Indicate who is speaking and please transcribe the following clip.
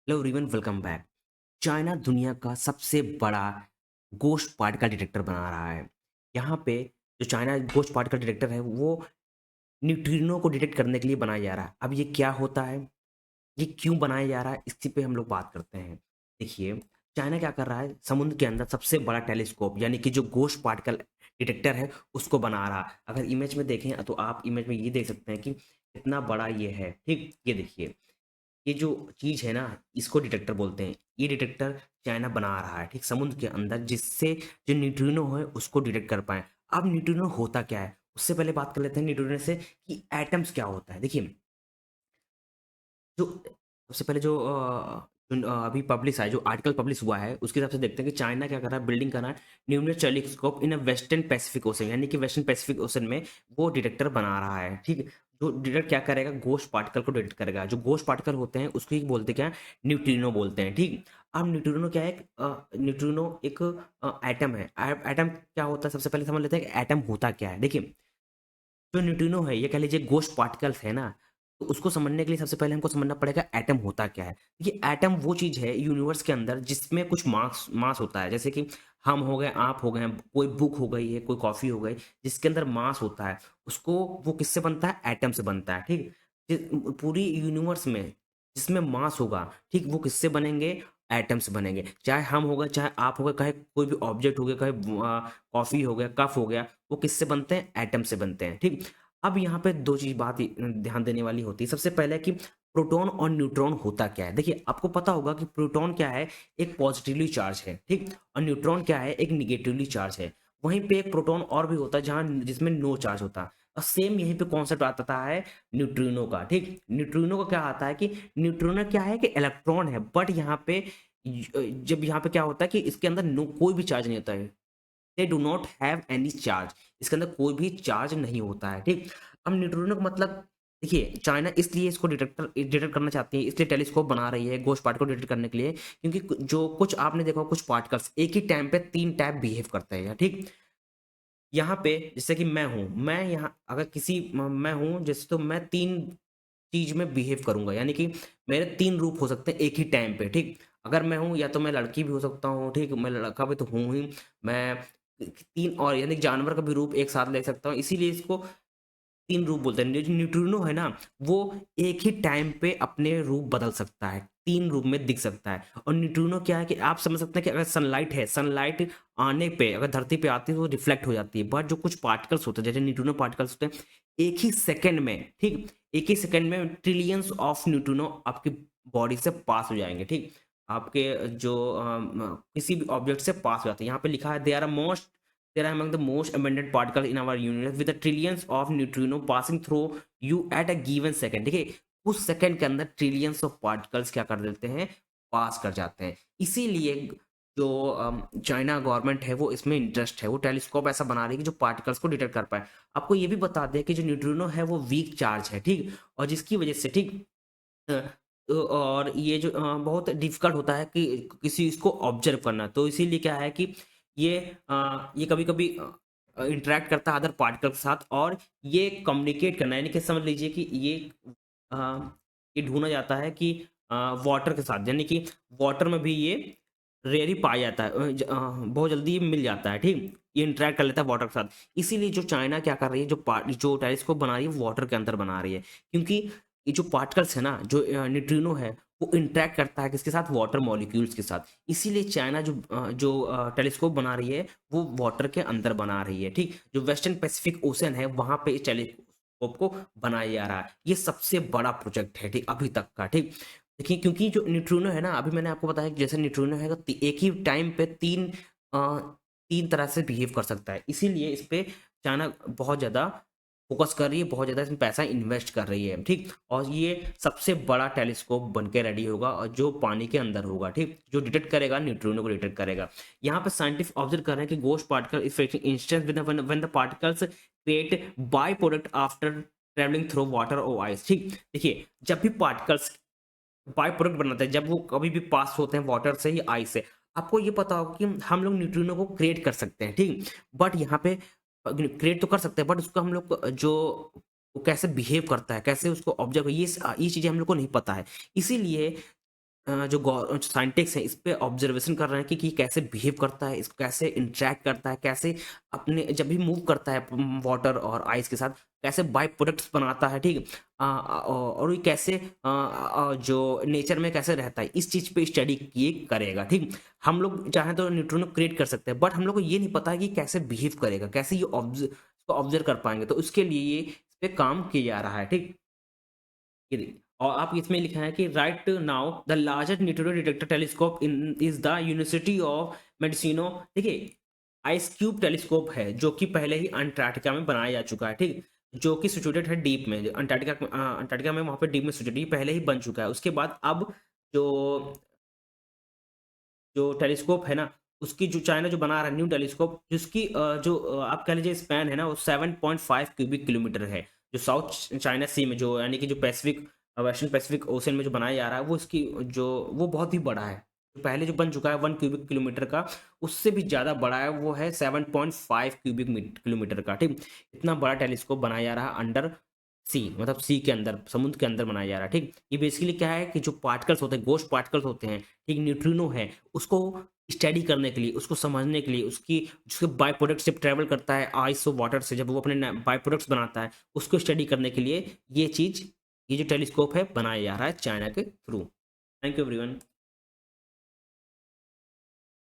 Speaker 1: Hello everyone, welcome back. China दुनिया का सबसे बड़ा गोश्त पार्टिकल डिटेक्टर बना रहा है। यहाँ पे जो चाइना गोश्त पार्टिकल डिटेक्टर है वो न्यूट्रिनो को डिटेक्ट करने के लिए बनाया जा रहा है। अब ये क्या होता है, ये क्यों बनाया जा रहा है, इसी पे हम लोग बात करते हैं। देखिए, चाइना क्या कर रहा है, समुद्र के अंदर सबसे बड़ा टेलीस्कोप यानी कि जो गोश्त पार्टिकल डिटेक्टर है उसको बना रहा है। अगर इमेज में देखें तो आप इमेज में ये देख सकते हैं कि कितना बड़ा ये है। ठीक, ये देखिए, ये जो चीज़ है ना, इसको डिटेक्टर बोलते हैं। ये डिटेक्टर चाइना बना रहा है, ठीक, समुद्र के अंदर, जिससे जो न्यूट्रिनो है उसको डिटेक्ट कर पाए। अब न्यूट्रिनो होता क्या है, उससे पहले बात कर लेते हैं न्यूट्रिनो से कि एटम्स क्या होता है। देखिए, जो सबसे पहले अभी पब्लिश है, जो आर्टिकल पब्लिश हुआ है, उसके हिसाब से देखते हैं कि चाइना क्या कर रहा है, बिल्डिंग कर रहा है nuclear telescope in a western Pacific ocean, यानी कि वेस्टर्न पैसिफिक ओशन में वो डिटेक्टर बना रहा है। ठीक, जो डिटेक्ट क्या करेगा, गोश्त पार्टिकल को डिटेक्ट करेगा। जो गोश्त पार्टिकल होते हैं उसको ही बोलते क्या, न्यूट्रिनो बोलते हैं। ठीक, अब न्यूट्रिनो क्या है, न्यूट्रिनो एक एटम है। एटम क्या होता है, सबसे पहले समझ लेते हैं कि एटम होता क्या है। देखिए, जो न्यूट्रिनो है, ये कह लीजिए गोश्त पार्टिकल्स है ना, तो उसको समझने के लिए सबसे पहले हमको समझना पड़ेगा एटम होता क्या है। देखिए, एटम वो चीज़ है यूनिवर्स के अंदर जिसमें कुछ मास मास होता है। जैसे कि हम हो गए, आप हो गए, कोई बुक हो गई है, कोई कॉफ़ी हो गई, जिसके अंदर मास होता है, उसको वो किससे बनता है, एटम से बनता है। ठीक, पूरी यूनिवर्स में जिसमें मास होगा, ठीक, वो किससे बनेंगे, एटम से बनेंगे। चाहे हम हो गए, चाहे आप हो गए, चाहे कोई भी ऑब्जेक्ट हो गया, चाहे कॉफ़ी हो गया, कप हो गया, वो किससे बनते हैं, एटम से बनते हैं। ठीक, अब यहाँ पे दो चीज बात ध्यान देने वाली होती है। सबसे पहले कि प्रोटॉन और न्यूट्रॉन होता क्या है। देखिए, आपको पता होगा कि प्रोटॉन क्या है, एक पॉजिटिवली चार्ज है, ठीक, और न्यूट्रॉन क्या है, एक निगेटिवली चार्ज है। वहीं पे एक प्रोटॉन और भी होता है जहां जिसमें नो चार्ज होता है। और सेम यहीं पे कॉन्सेप्ट आता है न्यूट्रिनो का। ठीक, न्यूट्रिनो का क्या आता है कि न्यूट्रिनो क्या है कि इलेक्ट्रॉन है, बट यहाँ पे जब यहाँ पे क्या होता है कि इसके अंदर नो कोई भी चार्ज नहीं होता है। They do not have any charge, इसके अंदर कोई भी चार्ज नहीं होता है। ठीक, अब न्यूट्रिनो का मतलब, देखिए, चाइना इसलिए इसको डिटेक्ट करना चाहती है, इसलिए टेलीस्कोप बना रही है गोश्त पार्टिकल को डिटेक्ट करने के लिए, क्योंकि जो कुछ आपने देखा होगा, कुछ पार्टिकल्स एक ही टाइम पे तीन टाइप बिहेव करते हैं। ठीक, यहाँ पे जैसे कि मैं हूँ, मैं यहाँ अगर किसी मैं हूँ जैसे, तो मैं तीन चीज में बिहेव करूंगा, यानी कि मेरे तीन रूप हो सकते हैं एक ही टाइम पे। ठीक, अगर मैं हूँ, या तो मैं लड़की भी हो सकता हूँ, ठीक, मैं लड़का भी तो हूँ ही, मैं तीन और यानी कि जानवर का भी रूप एक साथ ले सकता हूँ, इसीलिए इसको तीन रूप बोलते हैं। जो न्यूट्रिनो है ना, वो एक ही टाइम पे अपने रूप बदल सकता है, तीन रूप में दिख सकता है। और न्यूट्रिनो क्या है कि आप समझ सकते हैं कि अगर सनलाइट है, सनलाइट आने पे अगर धरती पे आती है तो वो रिफ्लेक्ट हो जाती है, बट जो कुछ पार्टिकल्स होते हैं, जैसे न्यूट्रिनो पार्टिकल्स होते हैं, एक ही सेकंड में, ठीक, एक ही सेकंड में ट्रिलियंस ऑफ न्यूट्रिनो आपकी बॉडी से पास हो जाएंगे। ठीक, आपके जो किसी भी ऑब्जेक्ट से पास हो जाते हैं। यहाँ पे लिखा है they are among the most abundant particle in our universe with the trillions of neutrino passing through you at a given second। देखिए, उस सेकंड के अंदर ट्रिलियंस ऑफ पार्टिकल्स क्या कर देते हैं, पास कर जाते हैं। इसीलिए जो चाइना गवर्नमेंट है वो इसमें इंटरेस्ट है, वो टेलीस्कोप ऐसा बना रही है कि जो पार्टिकल्स को डिटेक्ट कर पाए। आपको ये भी बता दें कि जो न्यूट्रिनो है वो वीक चार्ज है। ठीक, और जिसकी वजह से, ठीक, अ, और ये जो बहुत डिफिकल्ट होता है कि किसी इसको ऑब्जर्व करना, तो इसीलिए क्या है कि ये कभी-कभी इंटरैक्ट करता है अदर पार्टिकल के साथ, और ये कम्युनिकेट करना, यानी कि समझ लीजिए कि अ, ये ढूँढा जाता है कि वाटर के साथ, यानी कि वाटर में भी ये रेयर ही पाया जाता है, बहुत जल्दी ये मिल जाता है। ठीक, ये इंटरैक्ट कर लेता है वाटर के साथ। इसीलिए जो चाइना क्या कर रही है, जो टेलीस्कोप बना रही है, वो वाटर के अंदर बना रही है, क्योंकि ये जो पार्टिकल्स है ना, जो न्यूट्रिनो है, वो इंटरैक्ट करता है किसके साथ, वाटर मॉलिक्यूल्स के साथ। इसीलिए चाइना जो टेलीस्कोप बना रही है वो वाटर के अंदर बना रही है। ठीक, जो वेस्टर्न पैसिफिक ओशन है वहां पे इस टेलीस्कोप को बनाया जा रहा है। ये सबसे बड़ा प्रोजेक्ट है, ठीक, अभी तक का। ठीक, देखिए, क्योंकि जो न्यूट्रिनो है ना, अभी मैंने आपको बताया कि जैसे न्यूट्रिनो है, एक ही टाइम पे तीन तरह से बिहेव कर सकता है। इसीलिए इस पे चाइना बहुत ज़्यादा फ़ोकस कर रही है, बहुत ज़्यादा इसमें पैसा इन्वेस्ट कर रही है। ठीक, और ये सबसे बड़ा टेलीस्कोप बन के रेडी होगा, और जो पानी के अंदर होगा, ठीक, जो डिटेक्ट करेगा, न्यूट्रिनो को डिटेक्ट करेगा। यहाँ पे साइंटिस्ट ऑब्जर्व कर रहे हैं कि गोश्त particle is facing instance when the particles create by product after travelling through water और आइस। ठीक, देखिए, जब भी पार्टिकल्स बाय प्रोडक्ट बनाते हैं, जब वो कभी भी पास होते हैं वाटर से ही, आइस से, आपको ये पता होगा कि हम लोग न्यूट्रिनो को क्रिएट कर सकते हैं। ठीक, बट यहाँ पे क्रिएट तो कर सकते हैं, बट उसको हम लोग जो वो कैसे बिहेव करता है, कैसे उसको ऑब्जर्व, ये चीज़ें हम लोग को नहीं पता है। इसीलिए जो साइंटिस्ट हैं इस पे ऑब्जर्वेशन कर रहे हैं कि कैसे बिहेव करता है, इसको कैसे इंटरैक्ट करता है, कैसे अपने जब भी मूव करता है वाटर और आइस के साथ, कैसे बाय प्रोडक्ट्स बनाता है, ठीक है। और ये कैसे जो नेचर में कैसे रहता है, इस चीज़ पे स्टडी ये करेगा, ठीक। हम लोग चाहें तो न्यूट्रिनो क्रिएट कर सकते हैं, बट हम लोग को ये नहीं पता है कि कैसे बिहेव करेगा, कैसे ये ऑब्जर्व कर पाएंगे, तो उसके लिए ये इस पे काम किया जा रहा है, ठीक। ये देखिए, और आप इसमें लिखा है कि right now the largest neutrino detector telescope in is the university of Madison. देखिए, आइस क्यूब टेलीस्कोप है जो कि पहले ही अंटार्कटिका में बनाया जा चुका है, ठीक। जो कि सिचुएटेड है डीप में, अंटार्कटिका में वहाँ पे डीप में सिचुएटेड, ये पहले ही बन चुका है। उसके बाद अब जो जो टेलीस्कोप है ना, उसकी जो चाइना जो बना रहा है न्यू टेलीस्कोप, जिसकी आप कह लीजिए स्पैन है ना, वो 7.5 क्यूबिक किलोमीटर है। जो साउथ चाइना सी में, जो यानी कि जो पैसिफिक वेस्टर्न पैसिफिक ओशन में जो बनाया जा रहा है, वो इसकी जो वो बहुत ही बड़ा है। पहले जो बन चुका है 1 क्यूबिक किलोमीटर का, उससे भी ज़्यादा बड़ा है, वो है 7.5 क्यूबिक किलोमीटर का, ठीक। इतना बड़ा टेलीस्कोप बनाया जा रहा है अंडर सी, मतलब सी के अंदर, समुद्र के अंदर बनाया जा रहा है, ठीक। ये बेसिकली क्या है कि जो पार्टिकल्स होते हैं, गोश्त पार्टिकल्स होते हैं, ठीक, न्यूट्रिनो है, उसको स्टडी करने के लिए, उसको समझने के लिए, उसकी जिसके बाय प्रोडक्ट जब ट्रैवल करता है आइस और वाटर से, जब वो अपने बाय प्रोडक्ट्स बनाता है, उसको स्टडी करने के लिए ये चीज़, ये जो टेलीस्कोप है बनाया जा रहा है चाइना के थ्रू। Thank you everyone.